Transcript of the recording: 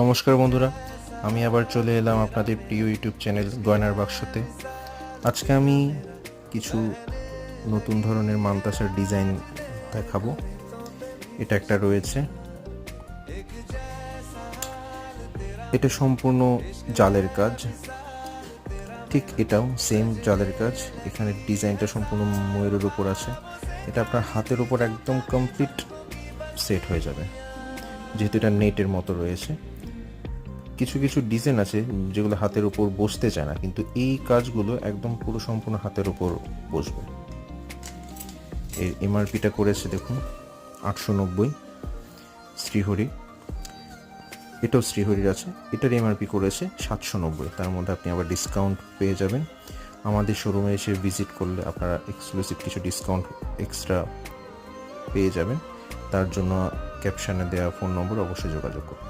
নমস্কার বন্ধুরা, আমি আবার চলে এলাম আপনাদের প্রিয় ইউটিউব চ্যানেল গয়নার বাক্সতে। আজকে আমি কিছু নতুন ধরনের মানতাসার ডিজাইন দেখাবো। এটা একটা রয়েছে, এটা সম্পূর্ণ জালের কাজ, ঠিক এটাও সেম জালের কাজ। এখানে ডিজাইনটা সম্পূর্ণ ময়ূরের উপর আছে। এটা আপনার হাতের উপর একদম কমপ্লিট সেট হয়ে যাবে, যেহেতু এটা নেটের মতো রয়েছে। কিছু কিছু ডিজাইন আছে যেগুলো হাতের উপর বসতে চায় না, কিন্তু এই কাজগুলো একদম পুরো সম্পূর্ণ হাতের উপর বসবে। এর এমআরপিটা করেছে দেখুন 890 শ্রীহরি, এটাও শ্রীহরির আছে। এটার এমআরপি করেছে 790, তার মধ্যে আপনি আবার ডিসকাউন্ট পেয়ে যাবেন। আমাদের শোরুমে এসে ভিজিট করলে আপনারা এক্সক্লুসিভ কিছু ডিসকাউন্ট এক্সট্রা পেয়ে যাবেন। তার জন্য ক্যাপশনে দেওয়া ফোন নম্বর অবশ্যই যোগাযোগ করুন।